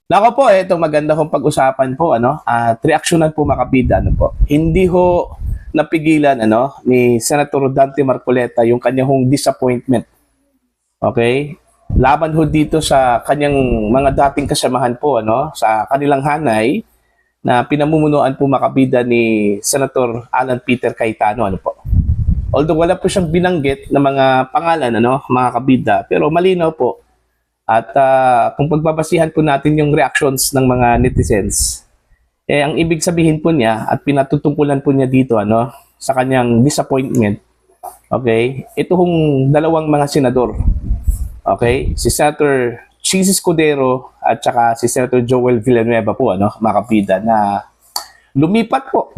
Nako po, itong maganda kong pag-usapan po, at reaksyonan po makabida, po. Hindi ho napigilan, ni Senator Dante Marcoleta yung kanyang disappointment. Okay? Laban ho dito sa kanyang mga dating kasamahan po, sa kanilang hanay na pinamumunuan po makabida ni Senator Alan Peter Cayetano, po. Although wala po siyang binanggit na mga pangalan, mga kabida, pero malinaw po. At kung pagbabasihan po natin yung reactions ng mga netizens, ang ibig sabihin po niya at pinatutungkulan po niya dito sa kanyang disappointment, okay, ito hong dalawang mga senador, okay, si Senator Chis Escudero at saka si Senator Joel Villanueva po, mga kapida, na lumipat po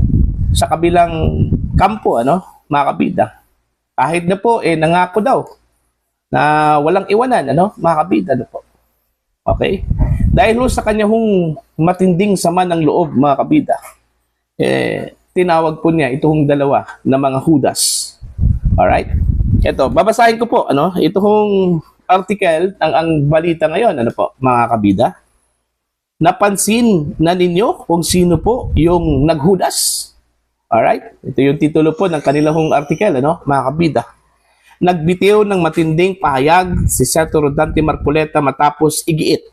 sa kabilang kampo, mga kapida. Kahit na po, nangako daw na walang iwanan, mga kabida, po. Okay? Dahil sa kanya matinding sama ng loob, mga kabida, tinawag po niya itong dalawa na mga Judas. Alright? Ito, babasahin ko po, ito article ng ang balita ngayon, po, mga kabida. Napansin na ninyo kung sino po yung naghudas? Alright? Ito yung titulo po ng kanilang article, mga kabida. Nagbitiw ng matinding pahayag si Senator Dante Marcoleta matapos igiit.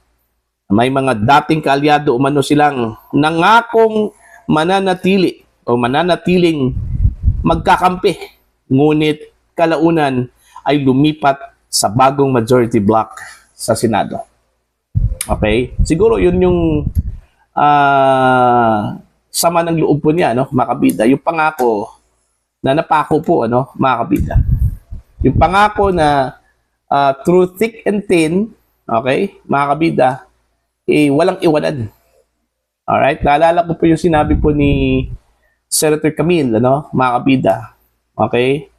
May mga dating kaalyado umano silang nangakong mananatiling magkakampi. Ngunit kalaunan ay lumipat sa bagong majority block sa Senado. Okay? Siguro yun yung sama ng loob po niya, mga kabida. Yung pangako na napako po, mga kabida. Yung pangako na through thick and thin, okay, mga kabida, walang iwanan. Alright? Naalala ko po yung sinabi po ni Senator Camille, mga kabida. Okay?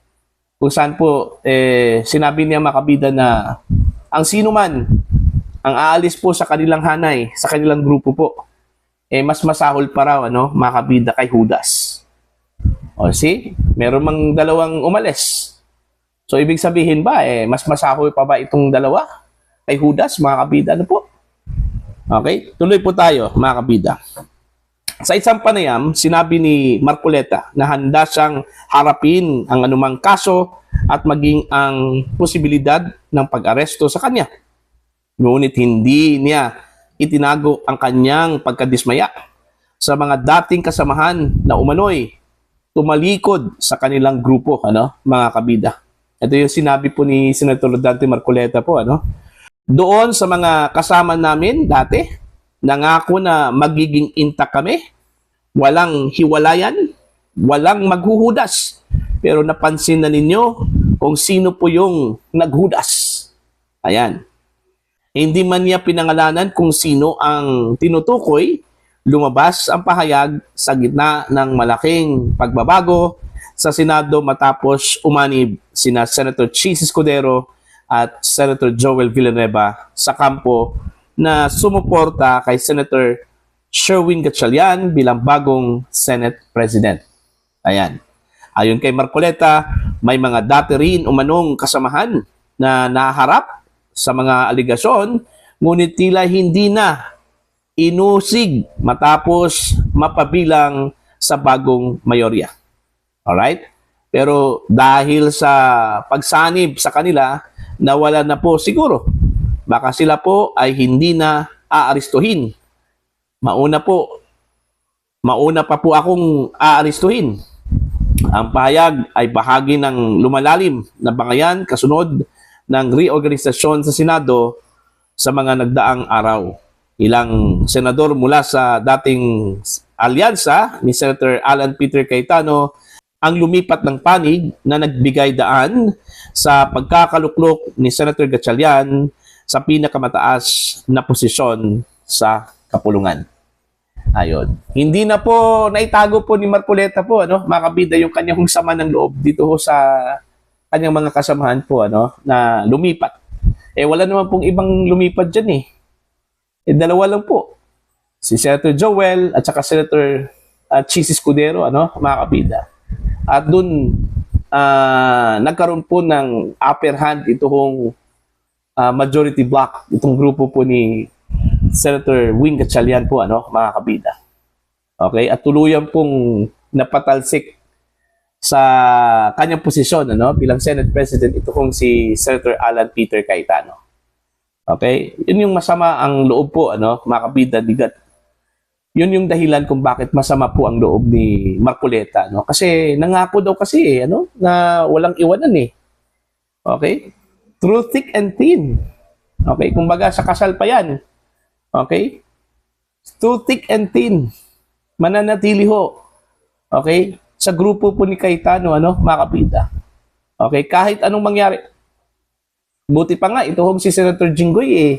Kung saan po, sinabi niya mga kabida na ang sino man ang aalis po sa kanilang hanay, sa kanilang grupo po, mas masahol pa raw, mga kabida, kay Judas. O see? Meron mang dalawang umalis. So, ibig sabihin ba, mas masahol pa ba itong dalawa kay Judas, mga kabida, po? Okay? Tuloy po tayo, mga kabida. Sa isang panayam, sinabi ni Marcoleta na handa siyang harapin ang anumang kaso at maging ang posibilidad ng pag-aresto sa kanya. Ngunit hindi niya itinago ang kanyang pagkadismaya sa mga dating kasamahan na umano'y tumalikod sa kanilang grupo, mga kabida. Ito yung sinabi po ni Senator Dante Marcoleta po, Doon sa mga kasama namin dati, nangako na magiging intact kami, walang hiwalayan, walang maghuhudas. Pero napansin na ninyo kung sino po yung naghudas. Ayan. Hindi man niya pinangalanan kung sino ang tinutukoy, lumabas ang pahayag sa gitna ng malaking pagbabago sa Senado matapos umanib sina Senator Chis Escudero at Senator Joel Villanueva sa kampo na sumuporta kay Senator Sherwin Gatchalian bilang bagong Senate President. Ayan. Ayon kay Marcoleta, may mga dati rin umanong kasamahan na naharap sa mga aligasyon, ngunit tila hindi na inusig matapos mapabilang sa bagong mayorya. Alright? Pero dahil sa pagsanib sa kanila, nawala na po siguro. Baka sila po ay hindi na aaristuhin. Mauna pa po akong aaristuhin. Ang pahayag ay bahagi ng lumalalim na bangayan kasunod ng reorganisasyon sa Senado sa mga nagdaang araw. Ilang senador mula sa dating alyansa ni Senator Alan Peter Cayetano ang lumipat ng panig na nagbigay daan sa pagkakaluklok ni Senator Gatchalian sa pinakamataas na posisyon sa kapulungan. Ayon. Hindi na po naitago po ni Marcoleta po, mga kabida, yung kanyang sama ng loob dito sa kanyang mga kasamahan po, na lumipat. Wala naman pong ibang lumipat dyan dalawa lang po. Si Senator Joel at saka Senator Chis Escudero, mga kabida. At dun, nagkaroon po ng upper hand itong majority block, itong grupo po ni Senator Wing Gatchalian po, mga kabida. Okay? At tuluyan pong napatalsik sa kanyang posisyon, bilang Senate President, ito kong si Senator Alan Peter Cayetano. Okay? Yun yung masama ang loob po, mga kabida, digat. Yun yung dahilan kung bakit masama po ang loob ni Marcoleta, Kasi nangako daw kasi, na walang iwanan eh. Okay? Through thick and thin. Okay? Kumbaga sa kasal pa yan. Okay? Through thick and thin. Mananatili ho. Okay? Sa grupo po ni Cayetano, mga kabida. Okay? Kahit anong mangyari. Buti pa nga, ito hong si Senator Jinggoy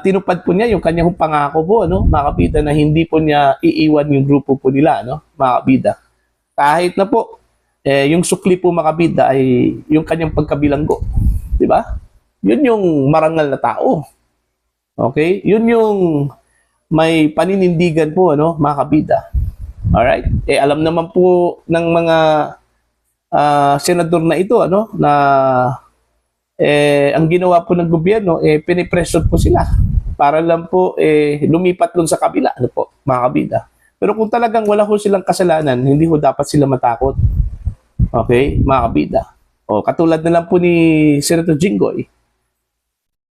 tinupad po niya yung kanyang pangako po, mga kabida, na hindi po niya iiwan yung grupo po nila, mga kabida. Kahit na po, yung sukli po, mga kabida, ay yung kanyang pagkabilanggo. Di ba? Yun yung marangal na tao. Okay? Yun yung may paninindigan po, mga kabida. Alright? Alam naman po ng mga senador na ito, na ang ginawa po ng gobyerno, pinipressure po sila para lang po lumipat dun sa kabila, mga kabida. Pero kung talagang wala ho silang kasalanan, hindi ho dapat sila matakot. Okay, mga kabida. O, katulad na lang po ni Senator Jinggoy.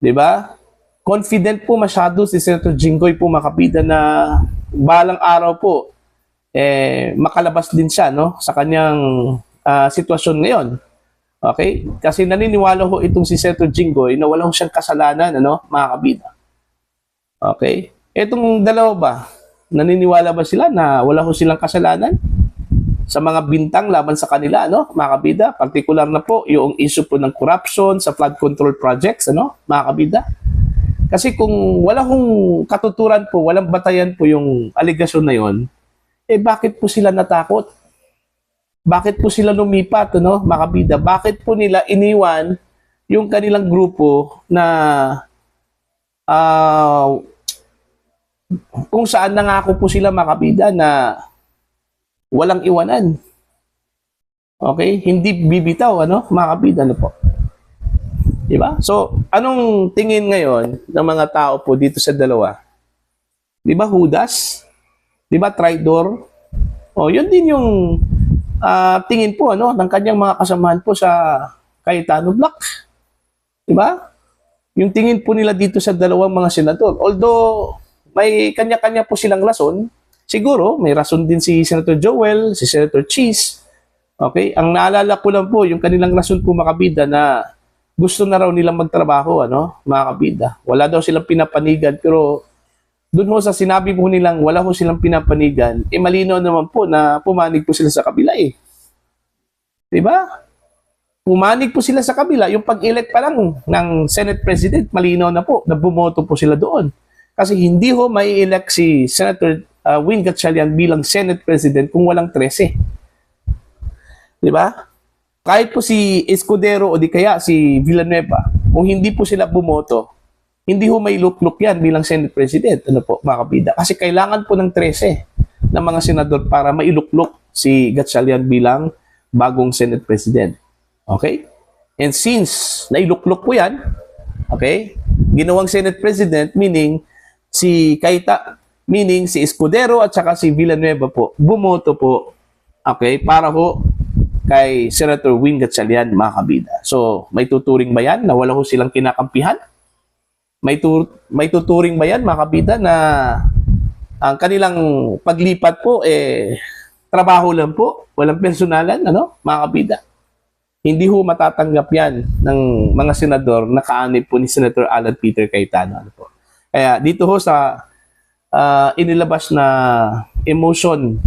Di ba? Confident po masyado si Senator Jinggoy po, mga kabida, na balang araw po, makalabas din siya, sa kanyang sitwasyon ngayon. Okay? Kasi naniniwala ho itong si Senator Jinggoy na wala ho siyang kasalanan, mga kabida. Okay? Etong dalawa ba, naniniwala ba sila na wala ho silang kasalanan sa mga bintang laban sa kanila, mga kabida? Partikular na po yung issue po ng corruption sa flood control projects, mga kabida? Kasi kung wala hong katuturan po, walang batayan po yung aligasyon na yon, bakit po sila natakot? Bakit po sila lumipat, mga kabida? Bakit po nila iniwan yung kanilang grupo na kung saan nangako po sila, mga kabida, na walang iwanan. Okay? Hindi bibitaw, mga kabida, po. Diba? So, anong tingin ngayon ng mga tao po dito sa dalawa? Diba Judas? Diba Traidor? O, yun din yung tingin po, ng kanyang mga kasamahan po sa Cayetano Black. Diba? Yung tingin po nila dito sa dalawang mga senador. Although, may kanya-kanya po silang rason, siguro, may rason din si Senator Joel, si Senator Cheese. Okay? Ang naalala ko lang po, yung kanilang rason po, mga kabida, na gusto na raw nilang magtrabaho, mga kabida. Wala daw silang pinapanigan, pero doon mo sa sinabi po nilang wala ho silang pinapanigan, malinaw naman po na pumanig po sila sa kabila Diba? Pumanig po sila sa kabila. Yung pag-elect pa lang ng Senate President, malinaw na po na bumoto po sila doon. Kasi hindi ho may elect si Senator Wing Gatchalian bilang Senate President kung walang 13. Diba? Kahit po si Escudero o di kaya si Villanueva, kung hindi po sila bumoto, hindi ho may lukluk yan bilang Senate President, mga kabida. Kasi kailangan po ng 13 ng mga senador para mailukluk si Gatchalian bilang bagong Senate President. Okay? And since nailukluk po yan, okay, ginawang Senate President, meaning si Escudero at saka si Villanueva po, bumoto po, okay, para ho kay Senator Wing Gatchalian, mga kabida. So, may tuturing ba yan na wala ho silang kinakampihan? May tuturing ba yan, mga kabida, na ang kanilang paglipat po, trabaho lang po, walang personalan, mga kabida? Hindi ho matatanggap yan ng mga senador na kaanib po ni Senator Alan Peter Cayetano. Po. Kaya dito ho sa inilabas na emotion,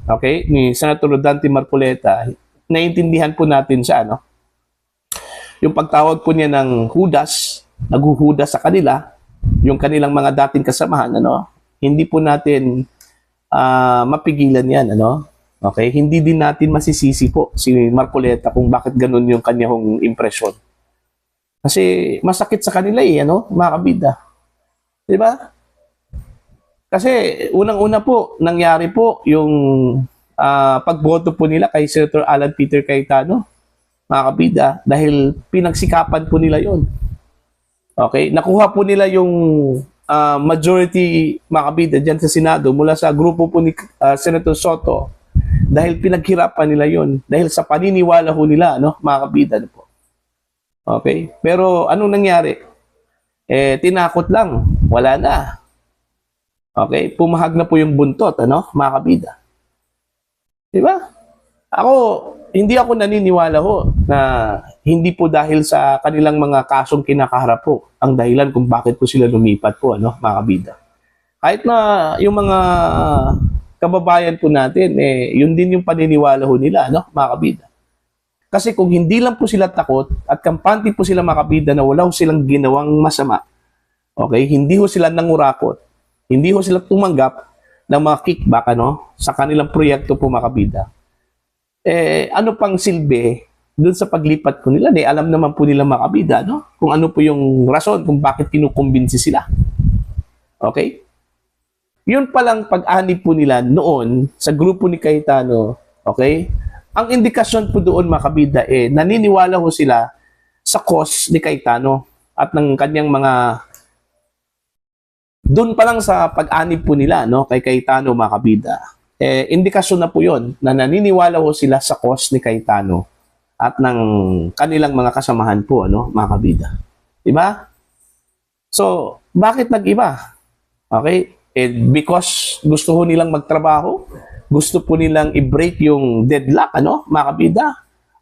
okay, ni Senator Rodante Marcoleta, naiintindihan po natin siya, yung pagtawag po niya ng Judas, naghuhudas sa kanila, yung kanilang mga dating kasamahan, hindi po natin mapigilan yan, okay? Hindi din natin masisisi po si Marcoleta kung bakit ganun yung kanyang impresyon. Kasi masakit sa kanila mga kabida. Diba? Kasi unang-una po, nangyari po yung pagboto po nila kay Senator Alan Peter Cayetano, mga kabida, dahil pinagsikapan po nila yon. Okay? Nakuha po nila yung majority mga kabida dyan sa Senado mula sa grupo po ni Senator Soto dahil pinaghirapan nila yon dahil sa paniniwala ho nila, no, mga kabida, ano po. Okay? Pero anong nangyari? Tinakot lang. Wala na. Okay? Pumahag na po yung buntot, ano, mga kabida. Diba? Hindi ako naniniwala ho na hindi po dahil sa kanilang mga kasong kinakaharap po ang dahilan kung bakit po sila lumipat po, ano, mga kabida. Kahit na yung mga kababayan po natin, yun din yung paniniwala ho nila, no, mga kabida. Kasi kung hindi lang po sila takot at kampante po sila mga kabida na wala ho silang ginawang masama, okay, hindi ho sila nangurakot, hindi ho sila tumanggap ng mga kickback, ano, sa kanilang proyekto po mga kabida. Ano pang silbi doon sa paglipat po nila? Alam naman po nila mga kabida, no? Kung ano po yung rason kung bakit kinukumbinsi sila. Okay? Yun palang pag-anib po nila noon sa grupo ni Cayetano, okay? Ang indikasyon po doon mga kabida, naniniwala ho sila sa cause ni Cayetano at ng kanyang mga doon pa lang sa pag-anib po nila, no, kay Cayetano mga kabida. Indikasyon na po yon na naniniwala ho sila sa cause ni Cayetano at ng kanilang mga kasamahan po, ano, mga kabida. Diba? So, bakit nag-iba? Okay? Because gusto ho nilang magtrabaho, gusto po nilang i-break yung deadlock, ano, mga kabida?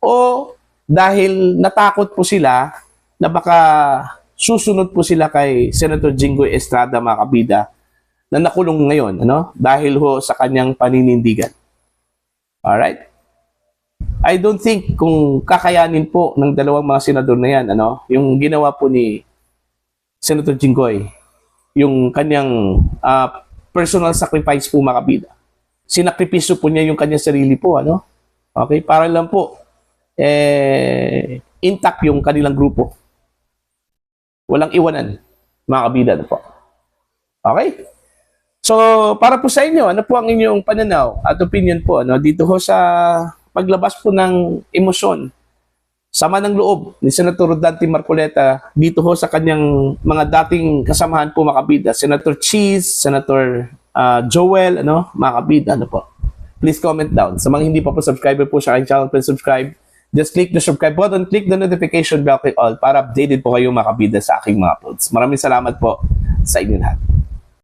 O dahil natakot po sila na baka susunod po sila kay Senator Jinggoy Estrada, mga kabida, na nakulong ngayon, ano, dahil ho sa kanyang paninindigan. Alright? I don't think kung kakayanin po ng dalawang mga senador na yan, ano, yung ginawa po ni Senator Jinggoy, yung kanyang personal sacrifice po mga kabida. Sinakripisyo po niya yung kanyang sarili po, ano? Okay? Para lang po, intact yung kanilang grupo. Walang iwanan, mga kabida, ano po. Okay? So, para po sa inyo, ano po ang inyong pananaw at opinion po, ano, dito ho sa paglabas po ng emosyon, sama ng loob ni Senator Rodante Marcoleta dito ho sa kanyang mga dating kasamahan po mga kabida, Senator Cheese, Senator Joel, ano, mga kabida, ano po. Please comment down. Sa mga hindi pa po subscriber po sa aking channel, please subscribe. Just click the subscribe button, click the notification bell, click all para updated po kayo mga kabida sa aking mga uploads. Maraming salamat po sa inyo lahat.